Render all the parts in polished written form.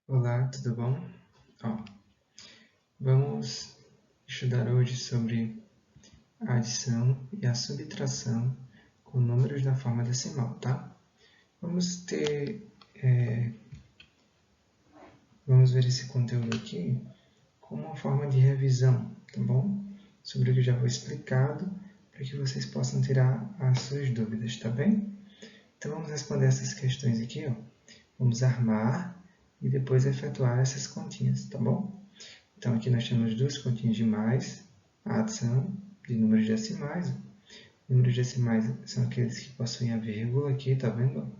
Olá, tudo bom? Ó, vamos estudar hoje sobre a adição e a subtração com números na forma decimal, tá? Vamos ver esse conteúdo aqui como uma forma de revisão, tá bom? Sobre o que já foi explicado, para que vocês possam tirar as suas dúvidas, tá bem? Então vamos responder essas questões aqui, ó. Vamos armar e depois efetuar essas continhas, tá bom? Então, aqui nós temos duas continhas de mais, a adição de números decimais. Números decimais são aqueles que possuem a vírgula aqui, tá vendo?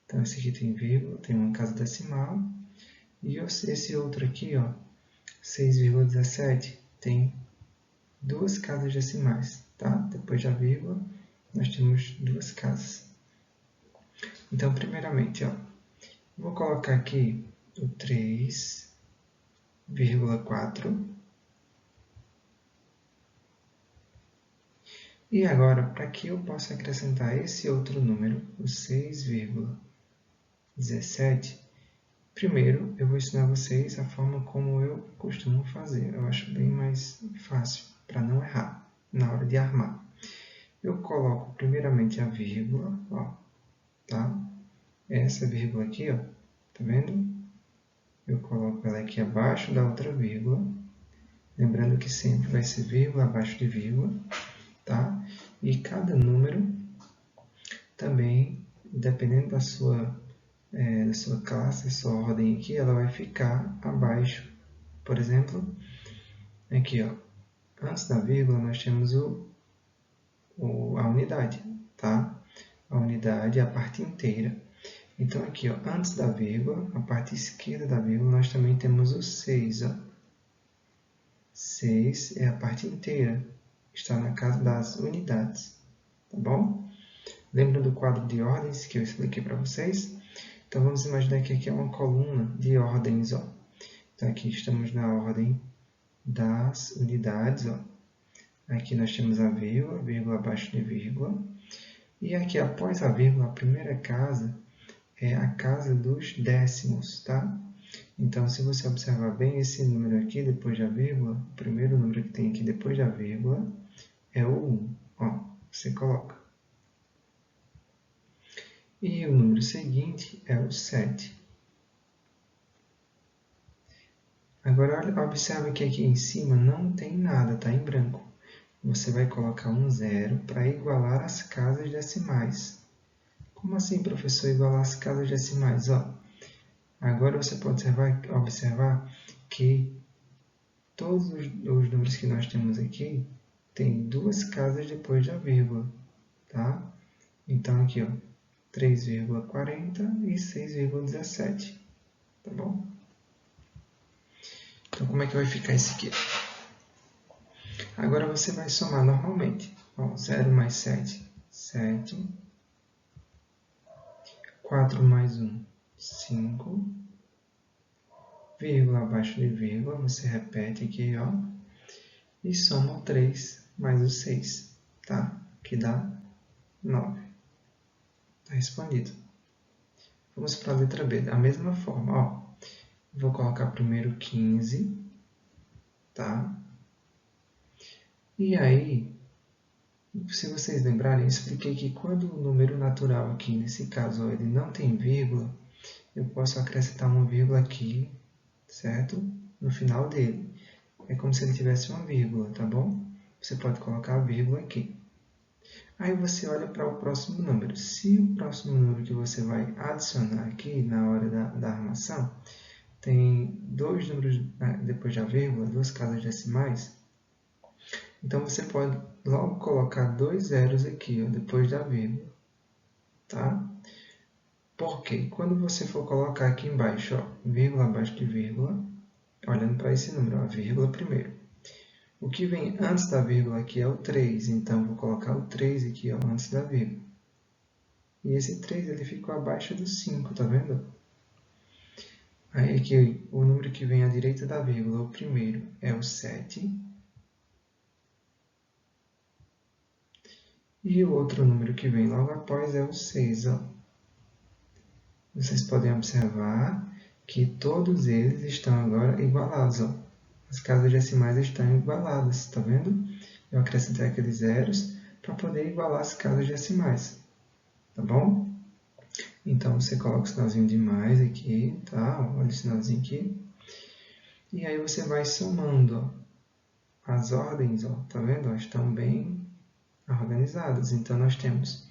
Então, esse aqui tem vírgula, tem uma casa decimal. E esse outro aqui, ó, 6,17, tem duas casas decimais, tá? Depois da vírgula, nós temos duas casas. Então, primeiramente, ó, vou colocar aqui o 3,4. E agora, para que eu possa acrescentar esse outro número, o 6,17, primeiro eu vou ensinar vocês a forma como eu costumo fazer. Eu acho bem mais fácil, para não errar na hora de armar. Eu coloco primeiramente a vírgula, ó, tá? Essa vírgula aqui, ó, tá vendo? Eu coloco ela aqui abaixo da outra vírgula. Lembrando que sempre vai ser vírgula abaixo de vírgula, tá? E cada número também, dependendo da sua classe, da sua ordem aqui, ela vai ficar abaixo. Por exemplo, aqui, ó, antes da vírgula nós temos a unidade, tá? A unidade é a parte inteira. Então, aqui, ó, antes da vírgula, a parte esquerda da vírgula, nós também temos o 6. Ó. 6 é a parte inteira, está na casa das unidades, tá bom? Lembra do quadro de ordens que eu expliquei para vocês? Então, vamos imaginar que aqui é uma coluna de ordens. Ó. Então, aqui estamos na ordem das unidades. Ó. Aqui nós temos a vírgula, vírgula abaixo de vírgula. E aqui, após a vírgula, a primeira casa é a casa dos décimos, tá? Então, se você observar bem esse número aqui, depois da vírgula, o primeiro número que tem aqui depois da vírgula é o 1. Ó, você coloca. E o número seguinte é o 7. Agora, observe que aqui em cima não tem nada, está em branco. Você vai colocar um 0 para igualar as casas decimais. Como assim, professor, igualar as casas decimais? Ó, agora você pode observar que todos os números que nós temos aqui tem duas casas depois da vírgula, tá? Então, aqui, ó, 3,40 e 6,17, tá bom? Então, como é que vai ficar esse aqui? Agora você vai somar normalmente. Ó, 0 mais 7, 7. 4 mais 1, 5. Vírgula abaixo de vírgula, você repete aqui, ó. E soma o 3 mais o 6, tá? Que dá 9. Está respondido. Vamos para a letra B, da mesma forma, ó. Vou colocar primeiro 15, tá? E aí, se vocês lembrarem, eu expliquei que quando o número natural aqui, nesse caso, ó, ele não tem vírgula, eu posso acrescentar uma vírgula aqui, certo? No final dele. É como se ele tivesse uma vírgula, tá bom? Você pode colocar a vírgula aqui. Aí você olha para o próximo número. Se o próximo número que você vai adicionar aqui na hora da armação tem dois números depois da vírgula, duas casas decimais, então você pode logo colocar dois zeros aqui, ó, depois da vírgula, tá? Porque quando você for colocar aqui embaixo, ó, vírgula abaixo de vírgula, olhando para esse número, a vírgula primeiro. O que vem antes da vírgula aqui é o 3, então vou colocar o 3 aqui, ó, antes da vírgula. E esse 3 ele ficou abaixo do 5, tá vendo? Aí aqui o número que vem à direita da vírgula, o primeiro, é o 7. E o outro número que vem logo após é o 6. Ó. Vocês podem observar que todos eles estão agora igualados. Ó. As casas decimais estão igualadas, está vendo? Eu acrescentei aqueles zeros para poder igualar as casas decimais, tá bom? Então, você coloca o sinalzinho de mais aqui, tá? Olha o sinalzinho aqui. E aí você vai somando, ó. As ordens, ó, tá vendo? Ó, estão bem organizadas. Então, nós temos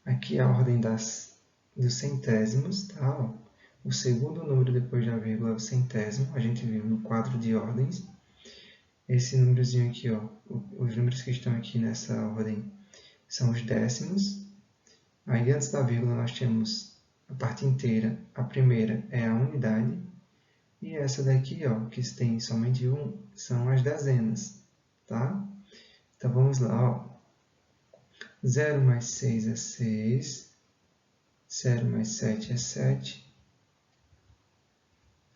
aqui a ordem dos centésimos, tá? Ó. O segundo número depois da vírgula é o centésimo. A gente viu no quadro de ordens. Esse númerozinho aqui, ó, os números que estão aqui nessa ordem são os décimos. Aí antes da vírgula nós temos a parte inteira. A primeira é a unidade. E essa daqui, ó, que tem somente um, são as dezenas, tá? Então vamos lá, ó. 0 mais 6 é 6. 0 mais 7 é 7.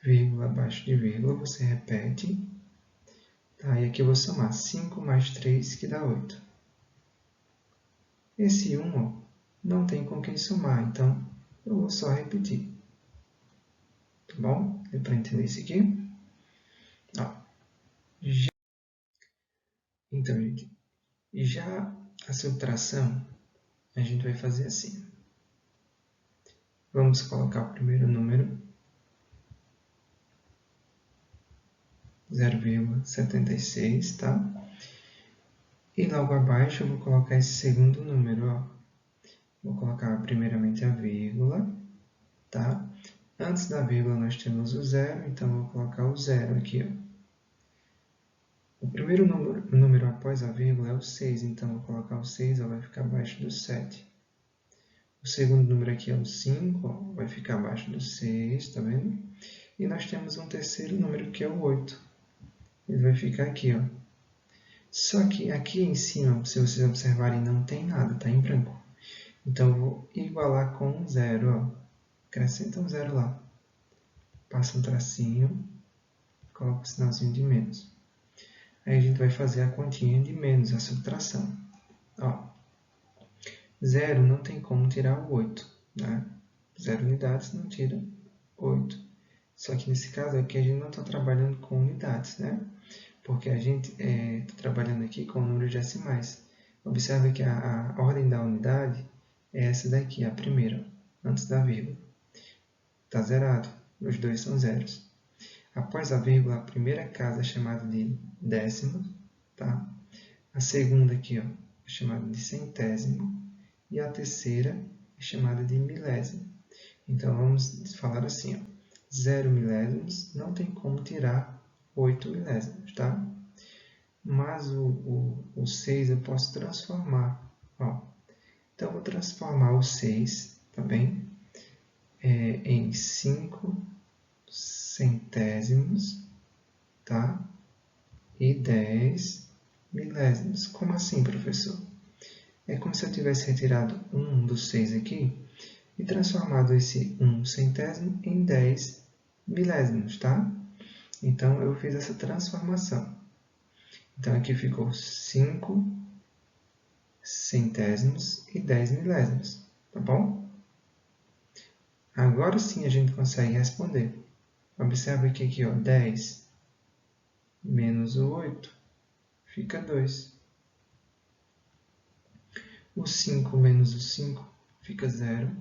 Vírgula abaixo de vírgula, você repete. Tá, e aqui eu vou somar 5 mais 3, que dá 8. Esse 1, ó, não tem com quem somar, então eu vou só repetir. Tá bom? Deu para entender isso aqui? Ó, então, gente, já a subtração, a gente vai fazer assim. Vamos colocar o primeiro número, 0,76, tá? E logo abaixo eu vou colocar esse segundo número, ó. Vou colocar primeiramente a vírgula, tá? Antes da vírgula nós temos o zero, então eu vou colocar o zero aqui, ó. O primeiro número após a vírgula é o 6, então eu vou colocar o 6, ó, vai ficar abaixo do 7. O segundo número aqui é o 5, ó, vai ficar abaixo do 6, tá vendo? E nós temos um terceiro número que é o 8. Ele vai ficar aqui, ó. Só que aqui em cima, se vocês observarem, não tem nada, está em branco. Então, eu vou igualar com um zero. Ó. Acrescenta um zero lá. Passa um tracinho, coloca o sinalzinho de menos. Aí a gente vai fazer a continha de menos, a subtração. Ó, zero não tem como tirar o 8. Né? 0 unidades não tira 8. Só que nesse caso aqui a gente não está trabalhando com unidades, né? Porque a gente está trabalhando aqui com números decimais. Observe que a ordem da unidade é essa daqui, a primeira, antes da vírgula. Está zerado, os dois são zeros. Após a vírgula, a primeira casa é chamada de décimo, tá? A segunda aqui ó, é chamada de centésimo, e a terceira é chamada de milésimo. Então, vamos falar assim, ó, 0 milésimos não tem como tirar 8 milésimos, tá? Mas o 6 eu posso transformar. Ó. Então, eu vou transformar o 6, tá bem? Em 5 centésimos, tá? E 10 milésimos. Como assim, professor? É como se eu tivesse retirado 1 do 6 aqui e transformado esse 1 centésimo em 10 milésimos, tá? Então, eu fiz essa transformação. Então, aqui ficou 5 centésimos e 10 milésimos, tá bom? Agora sim a gente consegue responder. Observe que aqui, ó, 10 menos o 8 fica 2. O 5 menos o 5 fica 0.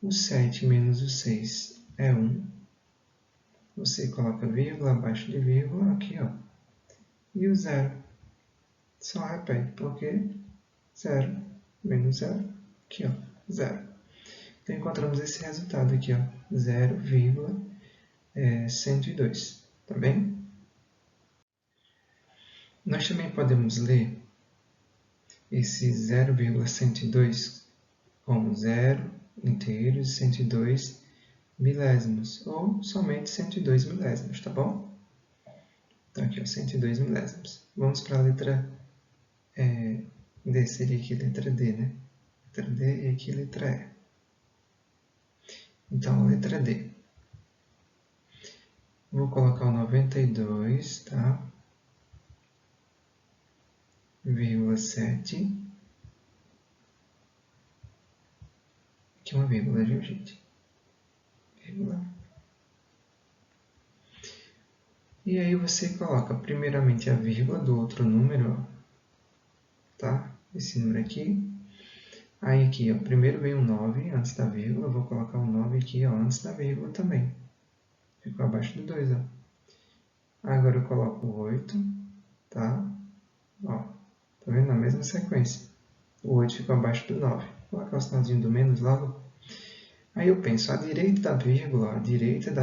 O 7 menos o 6 é 1. Você coloca vírgula abaixo de vírgula aqui, ó. E o 0. Só repete, porque 0 menos 0, aqui, ó, 0. Então, encontramos esse resultado aqui, ó, 0,102, tá bem? Nós também podemos ler esse 0,102 como 0 inteiros e 102 milésimos, ou somente 102 milésimos, tá bom? Então, aqui, ó, 102 milésimos. Vamos para a letra D, seria aqui letra D, né? Letra D e aqui letra E. Então, a letra D. Vou colocar o 92, tá? 0,7. Aqui uma vírgula, viu, gente? Vírgula E aí você coloca primeiramente a vírgula do outro número, ó, tá? Esse número aqui. Aí aqui, ó, primeiro vem o 9 antes da vírgula, eu vou colocar o 9 aqui, ó, antes da vírgula também. Ficou abaixo do 2, ó. Agora eu coloco o 8, tá? Ó, tá vendo? Na mesma sequência. O 8 ficou abaixo do 9. Vou colocar o sinalzinho do menos logo. Aí eu penso, à direita da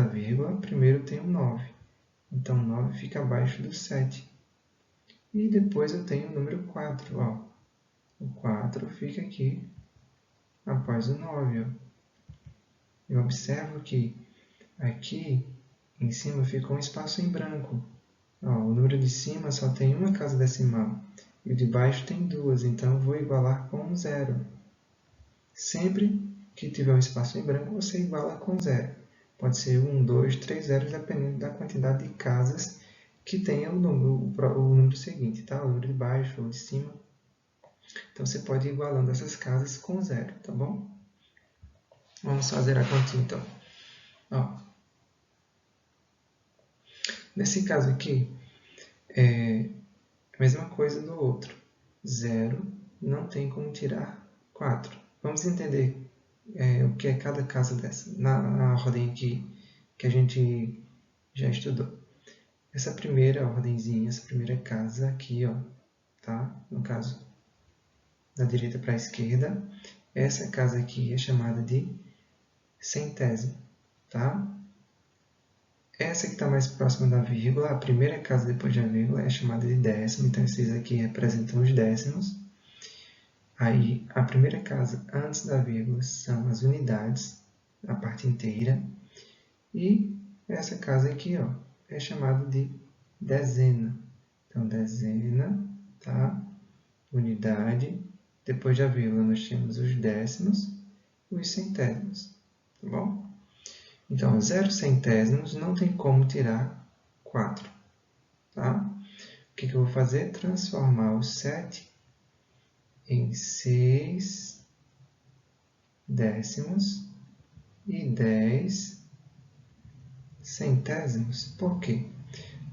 vírgula, primeiro tem o 9. Então, 9 fica abaixo do 7. E depois eu tenho o número 4, ó. O 4 fica aqui após o 9, ó. Eu observo que aqui em cima ficou um espaço em branco. Ó, o número de cima só tem uma casa decimal e o de baixo tem duas, então eu vou igualar com 0. Sempre que tiver um espaço em branco, você iguala com 0. Pode ser 1, 2, 3 zeros, dependendo da quantidade de casas que tenha o número seguinte, tá? O número de baixo ou de cima. Então, você pode ir igualando essas casas com 0, tá bom? Vamos fazer a continha, então. Ó, nesse caso aqui, é a mesma coisa do outro. 0 não tem como tirar 4. Vamos entender o que é cada casa dessa, na ordem aqui que a gente já estudou. Essa primeira ordenzinha, essa primeira casa aqui, ó, tá? No caso, da direita para a esquerda, essa casa aqui é chamada de centésimo, tá? Essa que está mais próxima da vírgula, a primeira casa depois da vírgula, é chamada de décimo, então esses aqui representam os décimos. Aí, a primeira casa antes da vírgula são as unidades, a parte inteira. E essa casa aqui, ó, é chamada de dezena. Então, dezena, tá? Unidade. Depois da vírgula, nós temos os décimos e os centésimos, tá bom? Então, 0 centésimos não tem como tirar 4, tá? O que eu vou fazer? Transformar o 7 em 6 décimos e 10 centésimos. Por quê?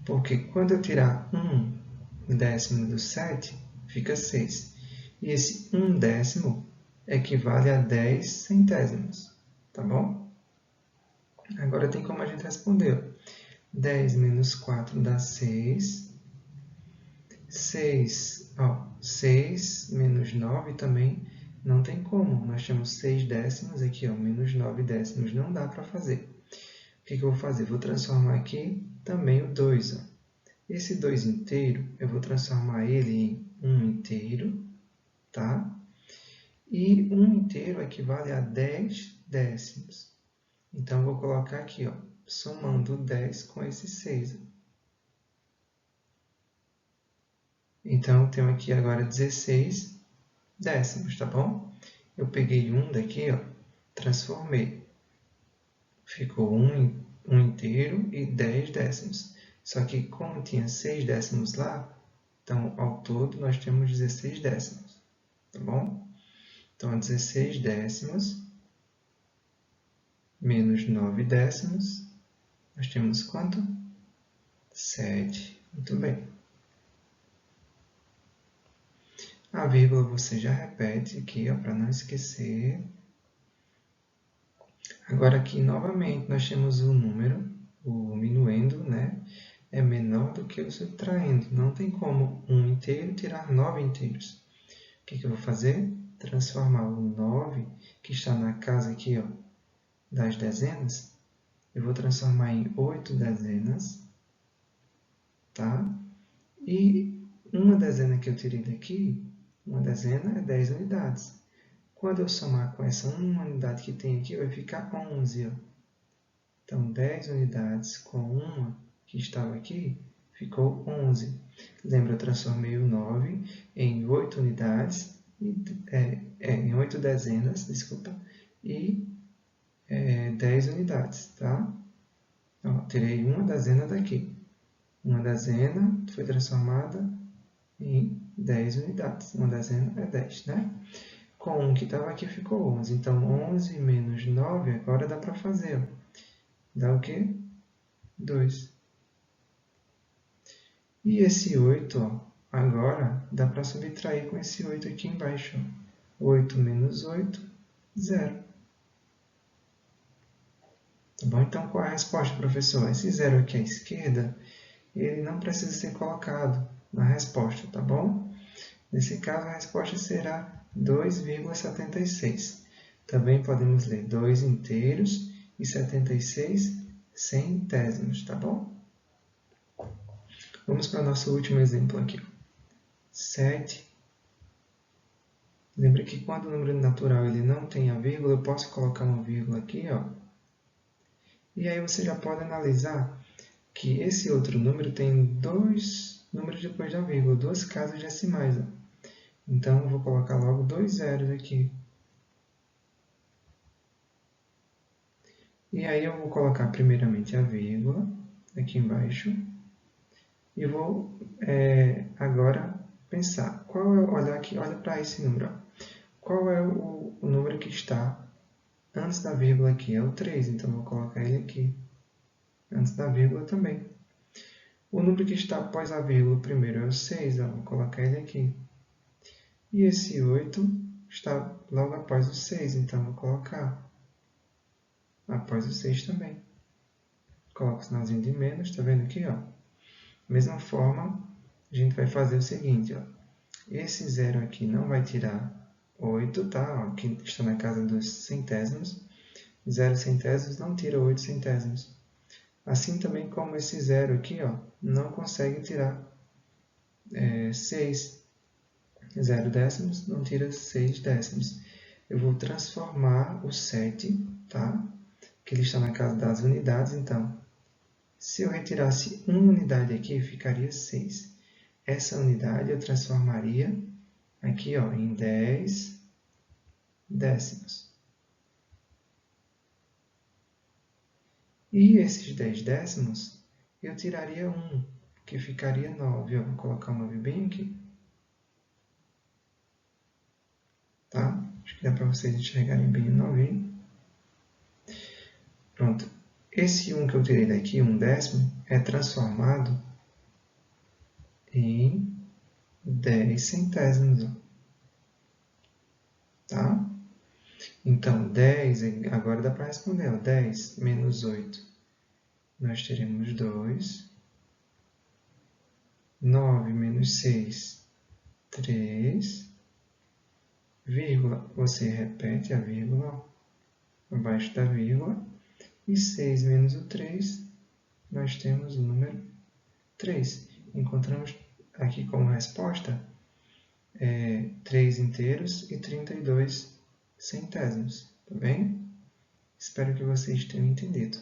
Porque quando eu tirar 1 décimo do 7, fica 6. E esse 1 décimo equivale a 10 centésimos, tá bom? Agora tem como a gente responder. 10 menos 4 dá 6. 6 menos 9 também não tem como. Nós temos 6 décimos aqui, ó, menos 9 décimos. Não dá para fazer. O que eu vou fazer? Vou transformar aqui também o 2. Ó. Esse 2 inteiro, eu vou transformar ele em 1 inteiro, tá? E 1 inteiro equivale a 10 décimos. Então, eu vou colocar aqui, ó, somando 10 com esse 6. Então, eu tenho aqui agora 16 décimos, tá bom? Eu peguei 1 daqui, ó, transformei. Ficou 1 inteiro e 10 décimos. Só que, como tinha 6 décimos lá, então, ao todo, nós temos 16 décimos, tá bom? Então, 16 décimos menos 9 décimos, nós temos quanto? 7. Muito bem. A vírgula você já repete aqui, para não esquecer. Agora, aqui, novamente, nós temos o número, o minuendo, né? É menor do que o subtraindo. Não tem como 1 inteiro tirar 9 inteiros. O que eu vou fazer? Transformar o 9, que está na casa aqui, ó, das dezenas, eu vou transformar em 8 dezenas, tá? E uma dezena que eu tirei daqui, uma dezena é 10 unidades. Quando eu somar com essa uma unidade que tem aqui, vai ficar 11. Ó. Então, 10 unidades com uma que estava aqui, ficou 11. Lembra, eu transformei o 9 em 8 unidades, em 8 dezenas, desculpa, e 10 unidades, tá? Ó, tirei uma dezena daqui. Uma dezena foi transformada em 10 unidades. Uma dezena é 10, né? Com 1 que estava aqui, ficou 11. Então, 11 menos 9, agora dá para fazer. Ó. Dá o quê? 2. E esse 8, ó, agora dá para subtrair com esse 8 aqui embaixo. Ó. 8 menos 8, 0. Tá bom? Então, qual é a resposta, professor? Esse 0 aqui à esquerda, ele não precisa ser colocado na resposta, tá bom? Nesse caso, a resposta será 2,76. Também podemos ler 2 inteiros e 76 centésimos, tá bom? Vamos para o nosso último exemplo aqui. 7. Lembra que quando o número natural ele não tem a vírgula, eu posso colocar uma vírgula aqui, ó. E aí você já pode analisar que esse outro número tem dois números depois da vírgula, duas casas decimais. Ó. Então, eu vou colocar logo 2 zeros aqui. E aí eu vou colocar primeiramente a vírgula aqui embaixo. E vou agora pensar, olha para esse número. Ó. Qual é o número que está antes da vírgula aqui? É o 3, então eu vou colocar ele aqui. Antes da vírgula também. O número que está após a vírgula primeiro é o 6, ó, vou colocar ele aqui. E esse 8 está logo após o 6, então vou colocar após o 6 também. Coloco o sinalzinho de menos, está vendo aqui? Ó. Mesma forma, a gente vai fazer o seguinte, ó. Esse 0 aqui não vai tirar 8, tá? Ó, que está na casa dos centésimos. 0 centésimos não tira 8 centésimos. Assim também como esse 0 aqui, ó, não consegue tirar 6. 0 décimos não tira 6 décimos. Eu vou transformar o 7, tá? Que ele está na casa das unidades, então, se eu retirasse uma unidade aqui, ficaria 6. Essa unidade eu transformaria aqui ó, em 10 décimos. E esses 10 décimos, eu tiraria 1, que ficaria 9. Eu vou colocar o 9 bem aqui. Tá? Acho que dá para vocês enxergarem bem o 9. Pronto. Esse 1 que eu tirei daqui, 1 décimo, é transformado em 10 centésimos. Ó. Tá? Então, 10, agora dá para responder. Ó, 10 menos 8, nós teremos 2. 9 menos 6, 3. Vírgula, você repete a vírgula abaixo da vírgula. E 6 menos o 3, nós temos o número 3. Encontramos aqui como resposta 3 inteiros e 32 centésimos. Tá bem? Espero que vocês tenham entendido.